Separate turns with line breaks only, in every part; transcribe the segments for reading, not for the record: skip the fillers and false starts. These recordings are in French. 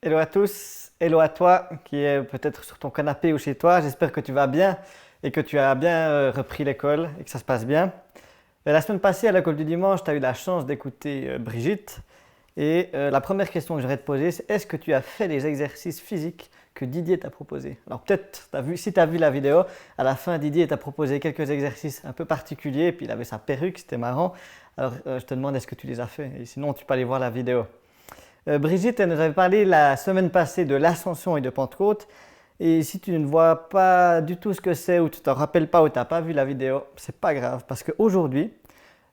Hello à tous, hello à toi qui est peut-être sur ton canapé ou chez toi. J'espère que tu vas bien et que tu as bien repris l'école et que ça se passe bien. La semaine passée à l'école du dimanche, tu as eu la chance d'écouter Brigitte et la première question que j'aurais te poser, c'est est-ce que tu as fait les exercices physiques que Didier t'a proposés? Alors peut-être, si tu as vu la vidéo, à la fin Didier t'a proposé quelques exercices un peu particuliers, puis il avait sa perruque, c'était marrant. Alors je te demande est-ce que tu les as fait et sinon tu peux aller voir la vidéo. Brigitte, elle nous avait parlé la semaine passée de l'Ascension et de Pentecôte. Et si tu ne vois pas du tout ce que c'est, ou tu ne te rappelles pas, ou tu n'as pas vu la vidéo, c'est pas grave. Parce qu'aujourd'hui,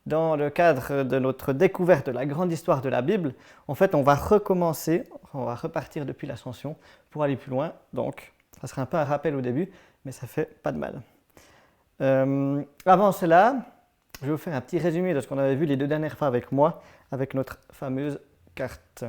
dans le cadre de notre découverte de la grande histoire de la Bible, en fait, on va recommencer, on va repartir depuis l'Ascension pour aller plus loin. Donc, ça sera un peu un rappel au début, mais ça fait pas de mal. Avant cela, je vais vous faire un petit résumé de ce qu'on avait vu les 2 dernières fois avec moi, avec notre fameuse carte.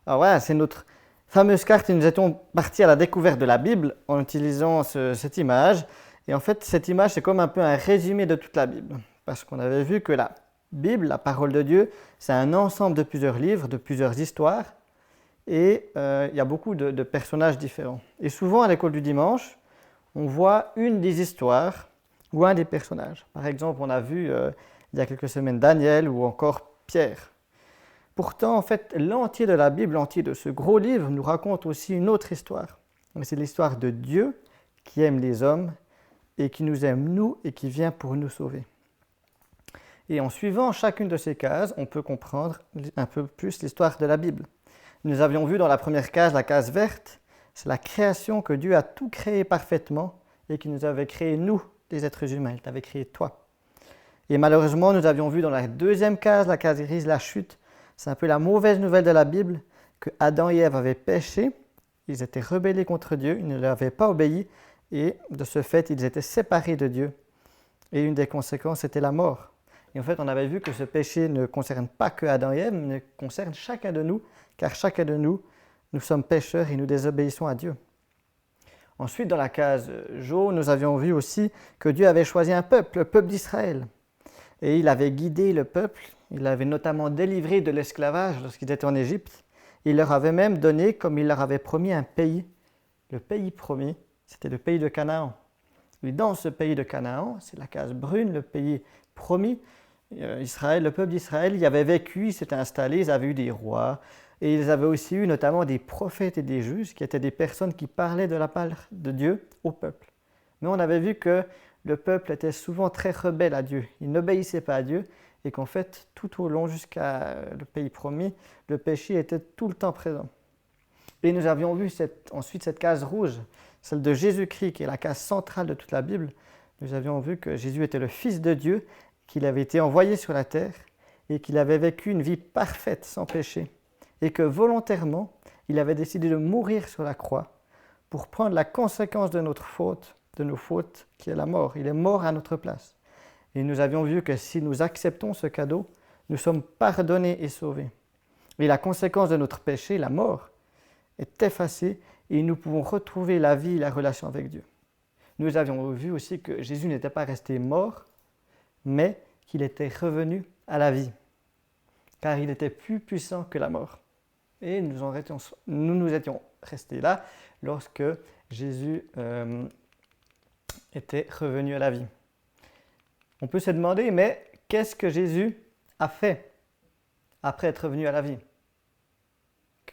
Alors voilà, c'est notre fameuse carte et nous étions partis à la découverte de la Bible en utilisant cette image. Et en fait, cette image, c'est comme un peu un résumé de toute la Bible. Parce qu'on avait vu que la Bible, la parole de Dieu, c'est un ensemble de plusieurs livres, de plusieurs histoires. Et il y a beaucoup de personnages différents. Et souvent, à l'école du dimanche, on voit une des histoires ou un des personnages. Par exemple, on a vu il y a quelques semaines Daniel ou encore Pierre. Pourtant, en fait, l'entier de la Bible, l'entier de ce gros livre, nous raconte aussi une autre histoire. C'est l'histoire de Dieu qui aime les hommes et qui nous aime nous et qui vient pour nous sauver. Et en suivant chacune de ces cases, on peut comprendre un peu plus l'histoire de la Bible. Nous avions vu dans la première case, la case verte, c'est la création que Dieu a tout créé parfaitement et qui nous avait créé nous, les êtres humains. Il t'avait créé toi. Et malheureusement, nous avions vu dans la deuxième case, la case grise, la chute. C'est un peu la mauvaise nouvelle de la Bible, que Adam et Ève avaient péché, ils étaient rebellés contre Dieu, ils ne lui avaient pas obéi, et de ce fait, ils étaient séparés de Dieu. Et une des conséquences, c'était la mort. Et en fait, on avait vu que ce péché ne concerne pas que Adam et Ève, mais concerne chacun de nous, car chacun de nous, nous sommes pécheurs et nous désobéissons à Dieu. Ensuite, dans la case jaune, nous avions vu aussi que Dieu avait choisi un peuple, le peuple d'Israël. Et il avait guidé le peuple, il l'avait notamment délivré de l'esclavage lorsqu'ils étaient en Égypte. Il leur avait même donné, comme il leur avait promis, un pays. Le pays promis, c'était le pays de Canaan. Et dans ce pays de Canaan, c'est la case brune, le pays promis, Israël, le peuple d'Israël y avait vécu, ils s'étaient installés, ils avaient eu des rois, et ils avaient aussi eu notamment des prophètes et des juges, qui étaient des personnes qui parlaient de la part de Dieu au peuple. Mais on avait vu que le peuple était souvent très rebelle à Dieu. Il n'obéissait pas à Dieu et qu'en fait, tout au long jusqu'à le pays promis, le péché était tout le temps présent. Et nous avions vu ensuite cette case rouge, celle de Jésus-Christ, qui est la case centrale de toute la Bible. Nous avions vu que Jésus était le Fils de Dieu, qu'il avait été envoyé sur la terre et qu'il avait vécu une vie parfaite, sans péché. Et que volontairement, il avait décidé de mourir sur la croix pour prendre la conséquence de nos fautes, qui est la mort. Il est mort à notre place. Et nous avions vu que si nous acceptons ce cadeau, nous sommes pardonnés et sauvés. Et la conséquence de notre péché, la mort, est effacée et nous pouvons retrouver la vie et la relation avec Dieu. Nous avions vu aussi que Jésus n'était pas resté mort, mais qu'il était revenu à la vie, car il était plus puissant que la mort. Et nous nous étions restés là lorsque Jésus était revenu à la vie. On peut se demander, mais qu'est-ce que Jésus a fait après être revenu à la vie?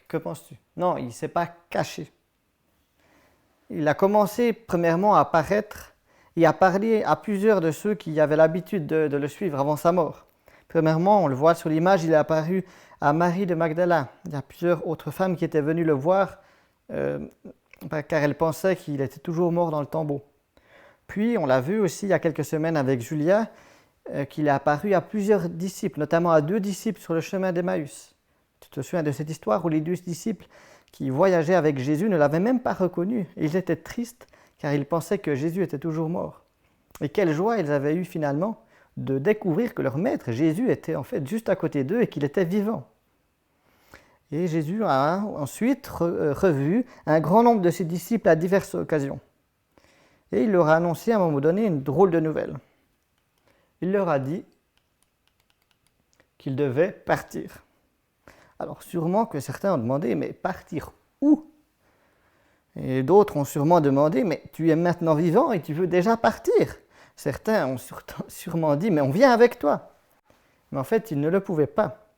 Que penses-tu? Non, il ne s'est pas caché. Il a commencé premièrement à apparaître et à parler à plusieurs de ceux qui avaient l'habitude de le suivre avant sa mort. Premièrement, on le voit sur l'image, il est apparu à Marie de Magdala. Il y a plusieurs autres femmes qui étaient venues le voir car elles pensaient qu'il était toujours mort dans le tombeau. Puis, on l'a vu aussi il y a quelques semaines avec Julia, qu'il est apparu à plusieurs disciples, notamment à 2 disciples sur le chemin d'Emmaüs. Tu te souviens de cette histoire où les 2 disciples qui voyageaient avec Jésus ne l'avaient même pas reconnu. Et ils étaient tristes car ils pensaient que Jésus était toujours mort. Et quelle joie ils avaient eu finalement de découvrir que leur maître, Jésus, était en fait juste à côté d'eux et qu'il était vivant. Et Jésus a ensuite revu un grand nombre de ses disciples à diverses occasions. Et il leur a annoncé à un moment donné une drôle de nouvelle. Il leur a dit qu'ils devaient partir. Alors sûrement que certains ont demandé, mais partir où? Et d'autres ont sûrement demandé, mais tu es maintenant vivant et tu veux déjà partir. Certains ont sûrement dit, mais on vient avec toi. Mais en fait, ils ne le pouvaient pas.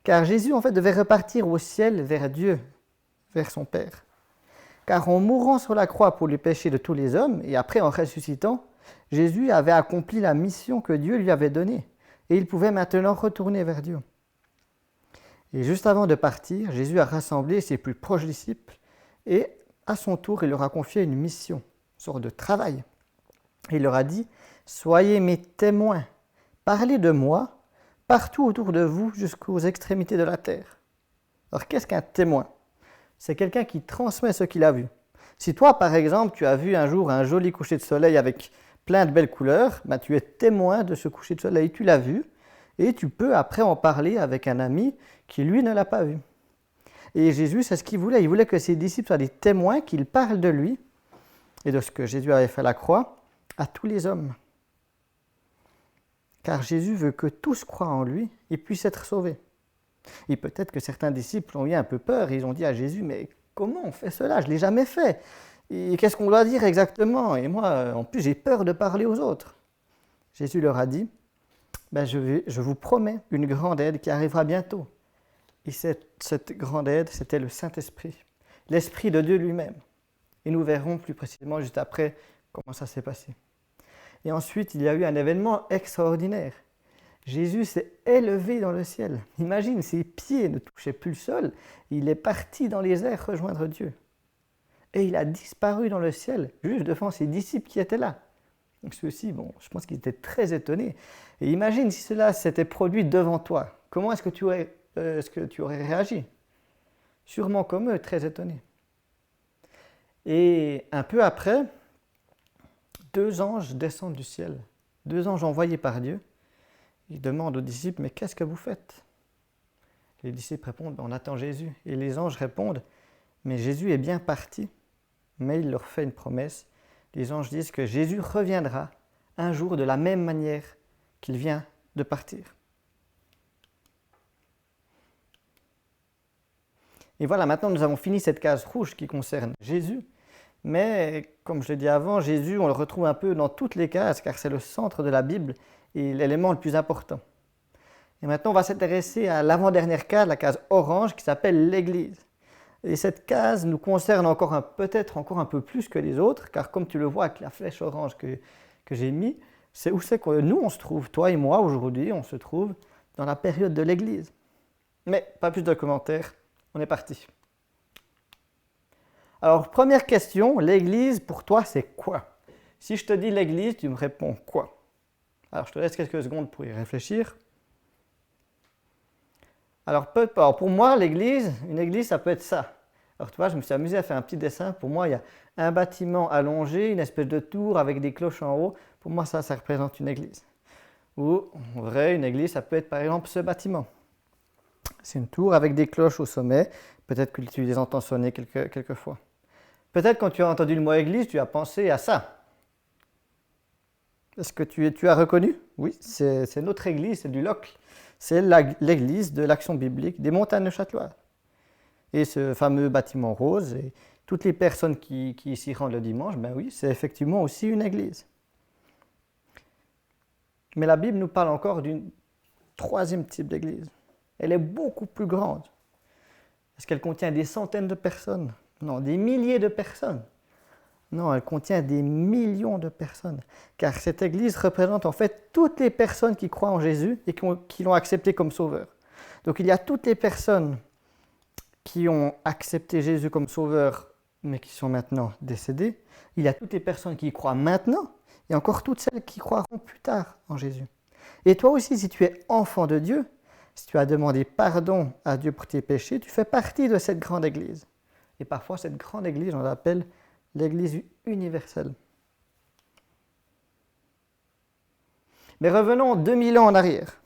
Car Jésus, en fait, devait repartir au ciel vers Dieu, vers son Père. Car en mourant sur la croix pour les péchés de tous les hommes, et après en ressuscitant, Jésus avait accompli la mission que Dieu lui avait donnée. Et il pouvait maintenant retourner vers Dieu. Et juste avant de partir, Jésus a rassemblé ses plus proches disciples et à son tour, il leur a confié une mission, une sorte de travail. Il leur a dit « Soyez mes témoins, parlez de moi partout autour de vous jusqu'aux extrémités de la terre. » Alors qu'est-ce qu'un témoin? C'est quelqu'un qui transmet ce qu'il a vu. Si toi, par exemple, tu as vu un jour un joli coucher de soleil avec plein de belles couleurs, ben, tu es témoin de ce coucher de soleil, tu l'as vu, et tu peux après en parler avec un ami qui, lui, ne l'a pas vu. Et Jésus, c'est ce qu'il voulait. Il voulait que ses disciples soient des témoins, qu'ils parlent de lui et de ce que Jésus avait fait à la croix à tous les hommes. Car Jésus veut que tous croient en lui et puissent être sauvés. Et peut-être que certains disciples ont eu un peu peur. Ils ont dit à Jésus, mais comment on fait cela? Je ne l'ai jamais fait. Et qu'est-ce qu'on doit dire exactement? Et moi, en plus, j'ai peur de parler aux autres. Jésus leur a dit, je vous promets une grande aide qui arrivera bientôt. Et cette grande aide, c'était le Saint-Esprit, l'Esprit de Dieu lui-même. Et nous verrons plus précisément juste après comment ça s'est passé. Et ensuite, il y a eu un événement extraordinaire. Jésus s'est élevé dans le ciel. Imagine, ses pieds ne touchaient plus le sol. Il est parti dans les airs rejoindre Dieu. Et il a disparu dans le ciel, juste devant ses disciples qui étaient là. Donc ceux-ci, je pense qu'ils étaient très étonnés. Et imagine si cela s'était produit devant toi. Comment est-ce que tu aurais réagi? Sûrement comme eux, très étonnés. Et un peu après, 2 anges descendent du ciel. 2 anges envoyés par Dieu. Ils demandent aux disciples, mais qu'est-ce que vous faites? Les disciples répondent, on attend Jésus. Et les anges répondent, mais Jésus est bien parti. Mais il leur fait une promesse. Les anges disent que Jésus reviendra un jour de la même manière qu'il vient de partir. Et voilà, maintenant nous avons fini cette case rouge qui concerne Jésus. Mais comme je l'ai dit avant, Jésus, on le retrouve un peu dans toutes les cases, car c'est le centre de la Bible et l'élément le plus important. Et maintenant, on va s'intéresser à l'avant-dernière case, la case orange, qui s'appelle l'Église. Et cette case nous concerne peut-être encore un peu plus que les autres, car comme tu le vois avec la flèche orange que j'ai mis, c'est où c'est que nous on se trouve, toi et moi aujourd'hui, on se trouve dans la période de l'Église. Mais pas plus de commentaires. On est parti. Alors, première question, l'Église, pour toi, c'est quoi? Si je te dis l'Église, tu me réponds quoi? Alors, je te laisse quelques secondes pour y réfléchir. Alors pour moi, une église, ça peut être ça. Alors, tu vois, je me suis amusé à faire un petit dessin. Pour moi, il y a un bâtiment allongé, une espèce de tour avec des cloches en haut. Pour moi, ça représente une église. Ou, en vrai, une église, ça peut être par exemple ce bâtiment. C'est une tour avec des cloches au sommet. Peut-être que tu les entends sonner quelques fois. Peut-être quand tu as entendu le mot église, tu as pensé à ça. Est-ce que tu as reconnu? Oui, c'est notre église, c'est du Locle. C'est l'église de l'Action biblique des montagnes de Châtelois. Et ce fameux bâtiment rose, et toutes les personnes qui s'y rendent le dimanche, ben oui, c'est effectivement aussi une église. Mais la Bible nous parle encore d'une 3e type d'église. Elle est beaucoup plus grande. Est-ce qu'elle contient des centaines de personnes? Non, des milliers de personnes. Non, elle contient des millions de personnes. Car cette église représente en fait toutes les personnes qui croient en Jésus et qui l'ont accepté comme sauveur. Donc il y a toutes les personnes qui ont accepté Jésus comme sauveur, mais qui sont maintenant décédées. Il y a toutes les personnes qui y croient maintenant, et encore toutes celles qui croiront plus tard en Jésus. Et toi aussi, si tu es enfant de Dieu, si tu as demandé pardon à Dieu pour tes péchés, tu fais partie de cette grande église. Et parfois, cette grande église, on l'appelle l'église universelle. Mais revenons 2000 ans en arrière.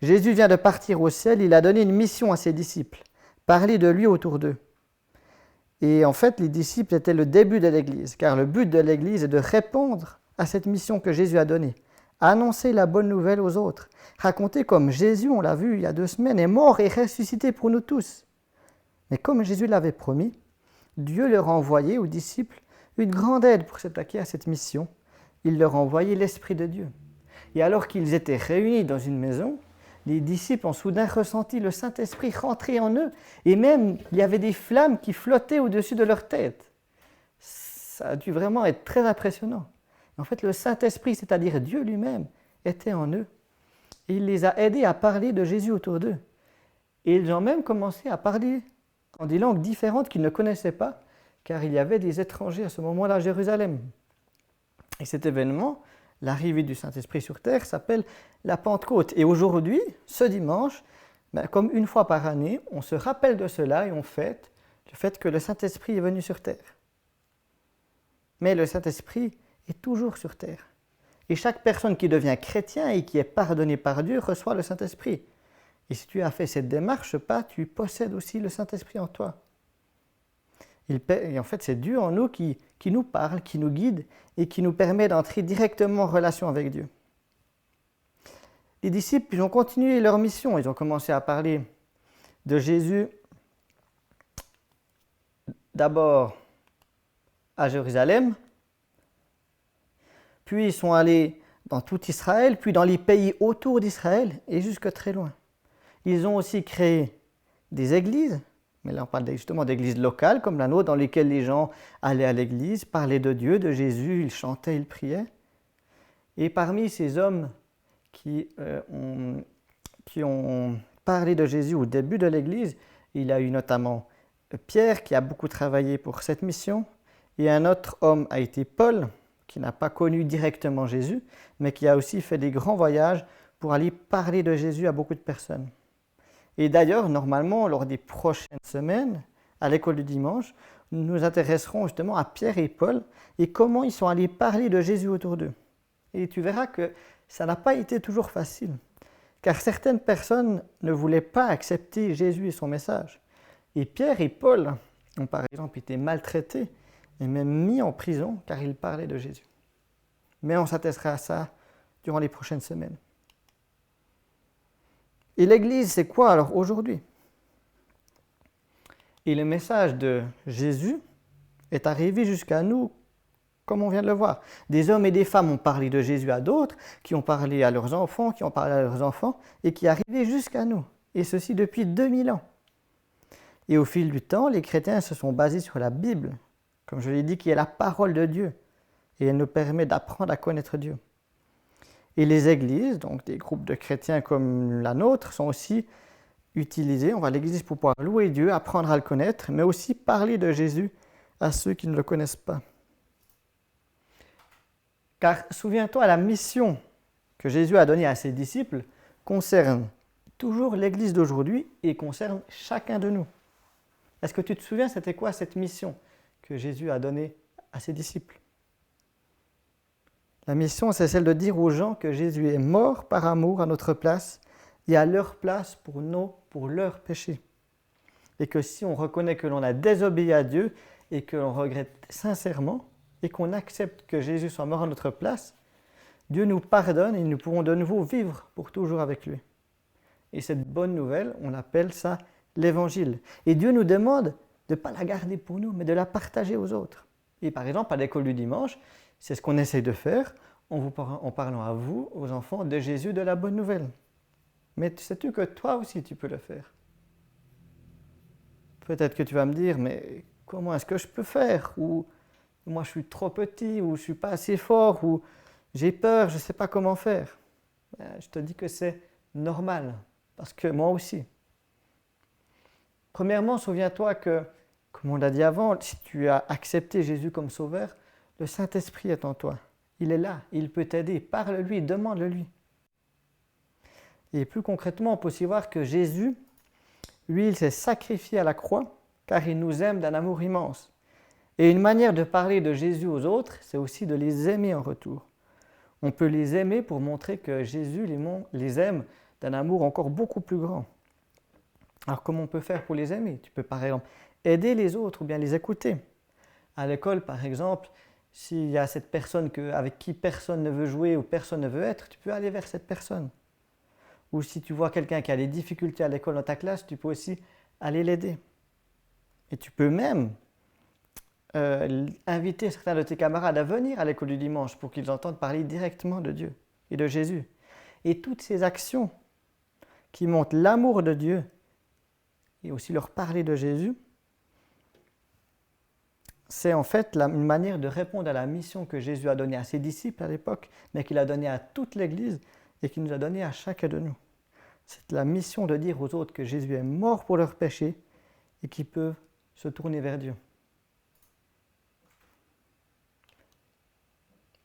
Jésus vient de partir au ciel, il a donné une mission à ses disciples, parler de lui autour d'eux. Et en fait, les disciples étaient le début de l'église, car le but de l'église est de répondre à cette mission que Jésus a donnée, annoncer la bonne nouvelle aux autres, raconter comme Jésus, on l'a vu il y a 2 semaines, est mort et ressuscité pour nous tous. Mais comme Jésus l'avait promis, Dieu leur a envoyé aux disciples une grande aide pour s'attaquer à cette mission. Il leur a envoyé l'Esprit de Dieu. Et alors qu'ils étaient réunis dans une maison, les disciples ont soudain ressenti le Saint-Esprit rentrer en eux, et même il y avait des flammes qui flottaient au-dessus de leur tête. Ça a dû vraiment être très impressionnant. En fait, le Saint-Esprit, c'est-à-dire Dieu lui-même, était en eux. Et il les a aidés à parler de Jésus autour d'eux. Et ils ont même commencé à parler en des langues différentes qu'ils ne connaissaient pas, car il y avait des étrangers à ce moment-là à Jérusalem. Et cet événement, l'arrivée du Saint-Esprit sur terre, s'appelle la Pentecôte. Et aujourd'hui, ce dimanche, comme une fois par année, on se rappelle de cela et on fête le fait que le Saint-Esprit est venu sur terre. Mais le Saint-Esprit est toujours sur terre. Et chaque personne qui devient chrétien et qui est pardonnée par Dieu reçoit le Saint-Esprit. Et si tu as fait cette démarche, tu possèdes aussi le Saint-Esprit en toi. Et en fait, c'est Dieu en nous qui nous parle, qui nous guide et qui nous permet d'entrer directement en relation avec Dieu. Les disciples, ils ont continué leur mission. Ils ont commencé à parler de Jésus d'abord à Jérusalem, puis ils sont allés dans tout Israël, puis dans les pays autour d'Israël et jusque très loin. Ils ont aussi créé des églises, mais là on parle justement d'églises locales comme la nôtre, dans lesquelles les gens allaient à l'église, parlaient de Dieu, de Jésus, ils chantaient, ils priaient. Et parmi ces hommes qui ont parlé de Jésus au début de l'église, il y a eu notamment Pierre qui a beaucoup travaillé pour cette mission, et un autre homme a été Paul, qui n'a pas connu directement Jésus, mais qui a aussi fait des grands voyages pour aller parler de Jésus à beaucoup de personnes. Et d'ailleurs, normalement, lors des prochaines semaines, à l'école du dimanche, nous nous intéresserons justement à Pierre et Paul et comment ils sont allés parler de Jésus autour d'eux. Et tu verras que ça n'a pas été toujours facile, car certaines personnes ne voulaient pas accepter Jésus et son message. Et Pierre et Paul ont par exemple été maltraités et même mis en prison car ils parlaient de Jésus. Mais on s'intéressera à ça durant les prochaines semaines. Et l'Église, c'est quoi alors aujourd'hui? Et le message de Jésus est arrivé jusqu'à nous, comme on vient de le voir. Des hommes et des femmes ont parlé de Jésus à d'autres, qui ont parlé à leurs enfants, qui ont parlé à leurs enfants, et qui est arrivé jusqu'à nous. Et ceci depuis 2000 ans. Et au fil du temps, les chrétiens se sont basés sur la Bible, comme je l'ai dit, qui est la parole de Dieu. Et elle nous permet d'apprendre à connaître Dieu. Et les églises, donc des groupes de chrétiens comme la nôtre, sont aussi utilisés. On va à l'église pour pouvoir louer Dieu, apprendre à le connaître, mais aussi parler de Jésus à ceux qui ne le connaissent pas. Car souviens-toi, la mission que Jésus a donnée à ses disciples concerne toujours l'église d'aujourd'hui et concerne chacun de nous. Est-ce que tu te souviens, c'était quoi cette mission que Jésus a donnée à ses disciples? La mission, c'est celle de dire aux gens que Jésus est mort par amour à notre place et à leur place pour leurs péchés. Et que si on reconnaît que l'on a désobéi à Dieu et que l'on regrette sincèrement et qu'on accepte que Jésus soit mort à notre place, Dieu nous pardonne et nous pourrons de nouveau vivre pour toujours avec lui. Et cette bonne nouvelle, on appelle ça l'Évangile. Et Dieu nous demande de ne pas la garder pour nous, mais de la partager aux autres. Et par exemple, à l'école du dimanche, c'est ce qu'on essaye de faire en parlant à vous, aux enfants, de Jésus, de la bonne nouvelle. Mais sais-tu que toi aussi tu peux le faire? Peut-être que tu vas me dire, mais comment est-ce que je peux faire? Ou moi je suis trop petit, ou je ne suis pas assez fort, ou j'ai peur, je ne sais pas comment faire. Je te dis que c'est normal, parce que moi aussi. Premièrement, souviens-toi que, comme on l'a dit avant, si tu as accepté Jésus comme sauveur, le Saint-Esprit est en toi. Il est là, il peut t'aider. Parle-lui, demande-le-lui. Et plus concrètement, on peut aussi voir que Jésus, lui, il s'est sacrifié à la croix car il nous aime d'un amour immense. Et une manière de parler de Jésus aux autres, c'est aussi de les aimer en retour. On peut les aimer pour montrer que Jésus les aime d'un amour encore beaucoup plus grand. Alors comment on peut faire pour les aimer? Tu peux par exemple aider les autres ou bien les écouter. À l'école, par exemple, S'il y a cette personne avec qui personne ne veut jouer ou personne ne veut être, tu peux aller vers cette personne. Ou si tu vois quelqu'un qui a des difficultés à l'école dans ta classe, tu peux aussi aller l'aider. Et tu peux même inviter certains de tes camarades à venir à l'école du dimanche pour qu'ils entendent parler directement de Dieu et de Jésus. Et toutes ces actions qui montrent l'amour de Dieu et aussi leur parler de Jésus, c'est en fait une manière de répondre à la mission que Jésus a donnée à ses disciples à l'époque, mais qu'il a donnée à toute l'Église et qu'il nous a donnée à chacun de nous. C'est la mission de dire aux autres que Jésus est mort pour leurs péchés et qu'ils peuvent se tourner vers Dieu.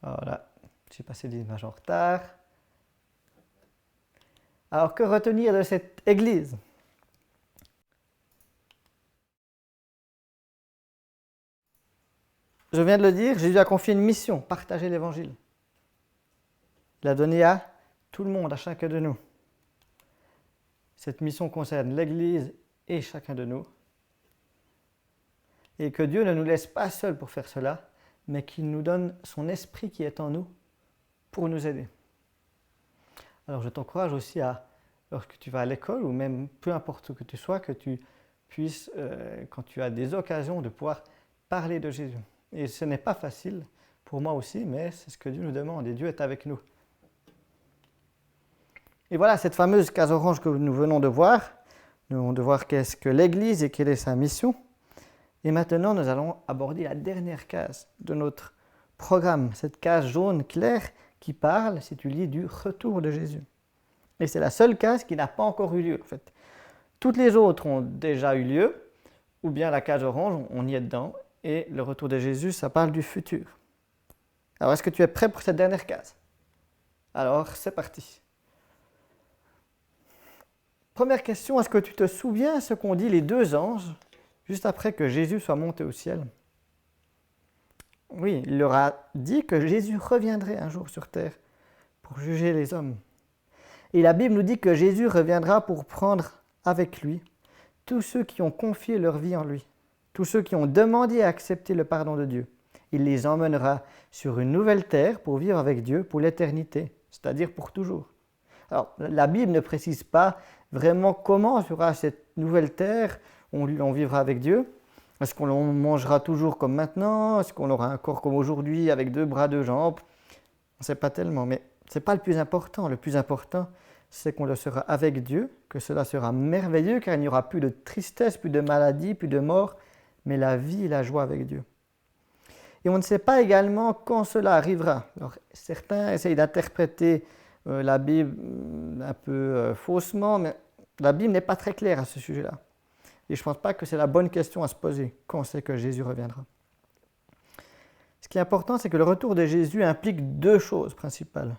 Voilà, j'ai passé l'image en retard. Alors, que retenir de cette Église ? Je viens de le dire, Jésus a confié une mission, partager l'Évangile. Il l'a donné à tout le monde, à chacun de nous. Cette mission concerne l'Église et chacun de nous. Et que Dieu ne nous laisse pas seuls pour faire cela, mais qu'il nous donne son esprit qui est en nous pour nous aider. Alors je t'encourage aussi lorsque tu vas à l'école, ou même peu importe où que tu sois, que tu puisses, quand tu as des occasions, de pouvoir parler de Jésus. Et ce n'est pas facile, pour moi aussi, mais c'est ce que Dieu nous demande, et Dieu est avec nous. Et voilà cette fameuse case orange que nous venons de voir. Nous venons de voir qu'est-ce que l'Église et quelle est sa mission. Et maintenant, nous allons aborder la dernière case de notre programme, cette case jaune claire qui parle, si tu lis, du retour de Jésus. Et c'est la seule case qui n'a pas encore eu lieu, en fait. Toutes les autres ont déjà eu lieu, ou bien la case orange, on y est dedans, et le retour de Jésus, ça parle du futur. Alors, est-ce que tu es prêt pour cette dernière case ? Alors, c'est parti. Première question, est-ce que tu te souviens ce qu'ont dit les deux anges juste après que Jésus soit monté au ciel ? Oui, il leur a dit que Jésus reviendrait un jour sur terre pour juger les hommes. Et la Bible nous dit que Jésus reviendra pour prendre avec lui tous ceux qui ont confié leur vie en lui, tous ceux qui ont demandé à accepter le pardon de Dieu. Il les emmènera sur une nouvelle terre pour vivre avec Dieu pour l'éternité, c'est-à-dire pour toujours. Alors, la Bible ne précise pas vraiment comment sera cette nouvelle terre où on vivra avec Dieu. Est-ce qu'on mangera toujours comme maintenant ? Est-ce qu'on aura un corps comme aujourd'hui avec 2 bras, 2 jambes ? On ne sait pas tellement, mais ce n'est pas le plus important. Le plus important, c'est qu'on le sera avec Dieu, que cela sera merveilleux, car il n'y aura plus de tristesse, plus de maladie, plus de mort, mais la vie et la joie avec Dieu. Et on ne sait pas également quand cela arrivera. Alors, certains essayent d'interpréter la Bible un peu faussement, mais la Bible n'est pas très claire à ce sujet-là. Et je ne pense pas que c'est la bonne question à se poser, quand c'est que Jésus reviendra. Ce qui est important, c'est que le retour de Jésus implique 2 choses principales,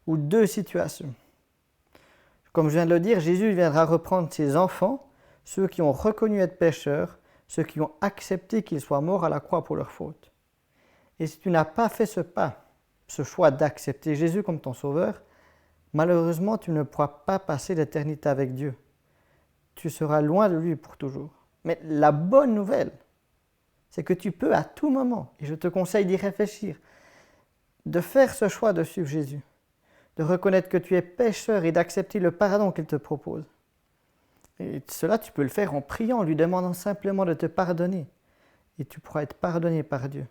ou 2 situations. Comme je viens de le dire, Jésus viendra reprendre ses enfants, ceux qui ont reconnu être pécheurs, ceux qui ont accepté qu'il soit mort à la croix pour leurs fautes. Et si tu n'as pas fait ce pas, ce choix d'accepter Jésus comme ton sauveur, malheureusement, tu ne pourras pas passer l'éternité avec Dieu. Tu seras loin de lui pour toujours. Mais la bonne nouvelle, c'est que tu peux à tout moment, et je te conseille d'y réfléchir, de faire ce choix de suivre Jésus, de reconnaître que tu es pécheur et d'accepter le pardon qu'il te propose. Et cela, tu peux le faire en priant, en lui demandant simplement de te pardonner. Et tu pourras être pardonné par Dieu.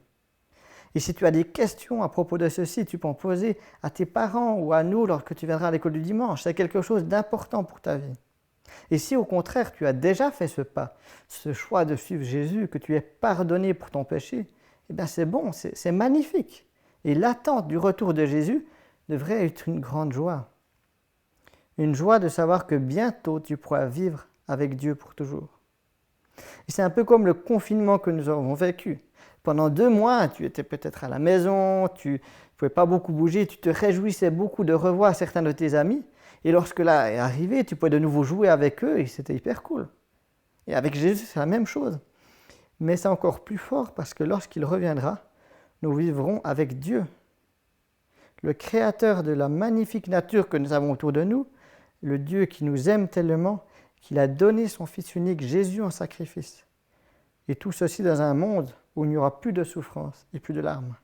Et si tu as des questions à propos de ceci, tu peux en poser à tes parents ou à nous lorsque tu viendras à l'école du dimanche. C'est quelque chose d'important pour ta vie. Et si au contraire tu as déjà fait ce pas, ce choix de suivre Jésus, que tu es pardonné pour ton péché, eh bien c'est bon, c'est magnifique. Et l'attente du retour de Jésus devrait être une grande joie. Une joie de savoir que bientôt tu pourras vivre avec Dieu pour toujours. Et c'est un peu comme le confinement que nous avons vécu. Pendant 2 mois, tu étais peut-être à la maison, tu ne pouvais pas beaucoup bouger, tu te réjouissais beaucoup de revoir certains de tes amis. Et lorsque là est arrivé, tu pouvais de nouveau jouer avec eux et c'était hyper cool. Et avec Jésus, c'est la même chose. Mais c'est encore plus fort parce que lorsqu'il reviendra, nous vivrons avec Dieu. Le Créateur de la magnifique nature que nous avons autour de nous, le Dieu qui nous aime tellement qu'il a donné son Fils unique, Jésus, en sacrifice. Et tout ceci dans un monde où il n'y aura plus de souffrance et plus de larmes.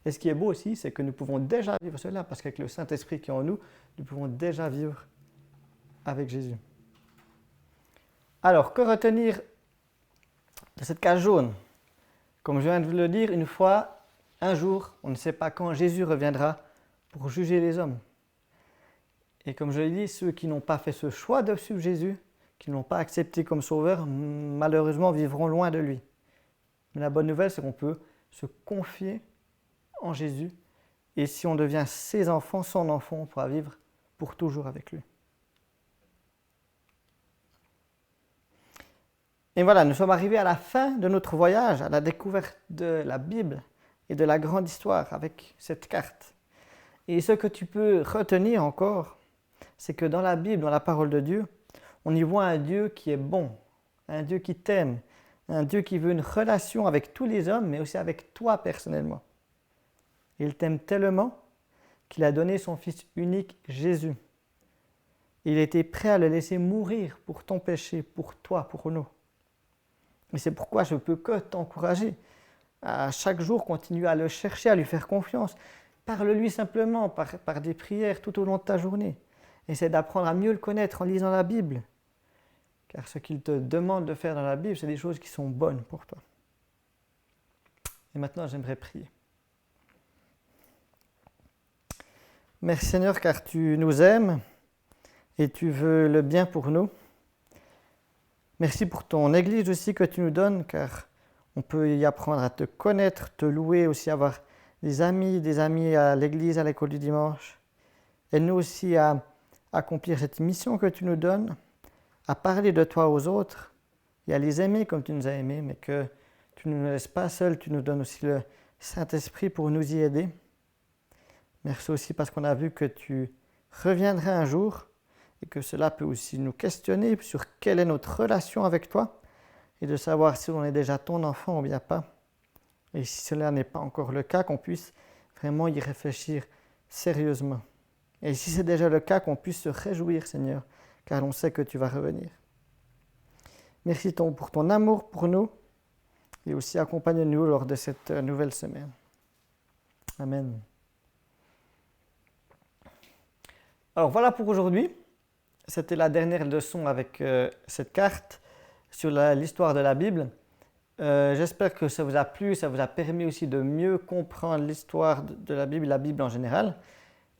Et ce qui est beau aussi, c'est que nous pouvons déjà vivre cela, parce qu'avec le Saint-Esprit qui est en nous, nous pouvons déjà vivre avec Jésus. Alors, que retenir de cette case jaune? Comme je viens de vous le dire, une fois, un jour, on ne sait pas quand Jésus reviendra pour juger les hommes. Et comme je l'ai dit, ceux qui n'ont pas fait ce choix de suivre Jésus, qui ne l'ont pas accepté comme sauveur, malheureusement vivront loin de lui. Mais la bonne nouvelle, c'est qu'on peut se confier en Jésus. Et si on devient ses enfants, son enfant, on pourra vivre pour toujours avec lui. Et voilà, nous sommes arrivés à la fin de notre voyage, à la découverte de la Bible et de la grande histoire avec cette carte. Et ce que tu peux retenir encore, c'est que dans la Bible, dans la parole de Dieu, on y voit un Dieu qui est bon, un Dieu qui t'aime, un Dieu qui veut une relation avec tous les hommes, mais aussi avec toi personnellement. Il t'aime tellement qu'il a donné son Fils unique, Jésus. Il était prêt à le laisser mourir pour ton péché, pour toi, pour nous. Et c'est pourquoi je ne peux que t'encourager à chaque jour continuer à le chercher, à lui faire confiance. Parle-lui simplement par des prières tout au long de ta journée. Essaie d'apprendre à mieux le connaître en lisant la Bible. Car ce qu'il te demande de faire dans la Bible, c'est des choses qui sont bonnes pour toi. Et maintenant, j'aimerais prier. Merci Seigneur, car tu nous aimes et tu veux le bien pour nous. Merci pour ton Église aussi que tu nous donnes, car on peut y apprendre à te connaître, te louer, aussi avoir des amis à l'Église, à l'école du dimanche. Aide-nous aussi à accomplir cette mission que tu nous donnes, à parler de toi aux autres et à les aimer comme tu nous as aimés, mais que tu ne nous laisses pas seuls, tu nous donnes aussi le Saint-Esprit pour nous y aider. Merci aussi parce qu'on a vu que tu reviendrais un jour et que cela peut aussi nous questionner sur quelle est notre relation avec toi et de savoir si on est déjà ton enfant ou bien pas. Et si cela n'est pas encore le cas, qu'on puisse vraiment y réfléchir sérieusement. Et si c'est déjà le cas, qu'on puisse se réjouir, Seigneur, car on sait que tu vas revenir. Merci pour ton amour pour nous et aussi accompagne-nous lors de cette nouvelle semaine. Amen. Alors voilà pour aujourd'hui. C'était la dernière leçon avec cette carte sur l'histoire de la Bible. J'espère que ça vous a plu, ça vous a permis aussi de mieux comprendre l'histoire de la Bible en général.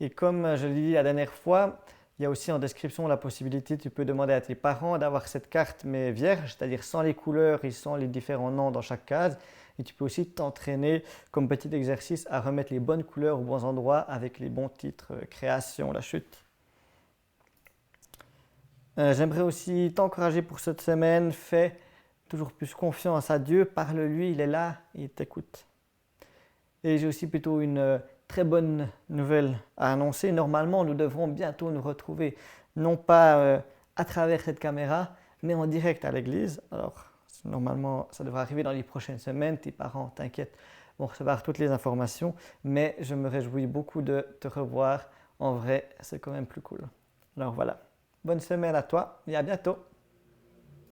Et comme je l'ai dit la dernière fois, il y a aussi en description la possibilité, tu peux demander à tes parents d'avoir cette carte mais vierge, c'est-à-dire sans les couleurs et sans les différents noms dans chaque case. Et tu peux aussi t'entraîner comme petit exercice à remettre les bonnes couleurs aux bons endroits avec les bons titres, création, la chute. J'aimerais aussi t'encourager pour cette semaine, fais toujours plus confiance à Dieu, parle-lui, il est là, il t'écoute. Et j'ai aussi plutôt une très bonne nouvelle à annoncer. Normalement, nous devrons bientôt nous retrouver, non pas à travers cette caméra, mais en direct à l'église. Alors, normalement, ça devrait arriver dans les prochaines semaines. Tes parents, t'inquiète, vont recevoir toutes les informations. Mais je me réjouis beaucoup de te revoir. En vrai, c'est quand même plus cool. Alors voilà, bonne semaine à toi et à bientôt.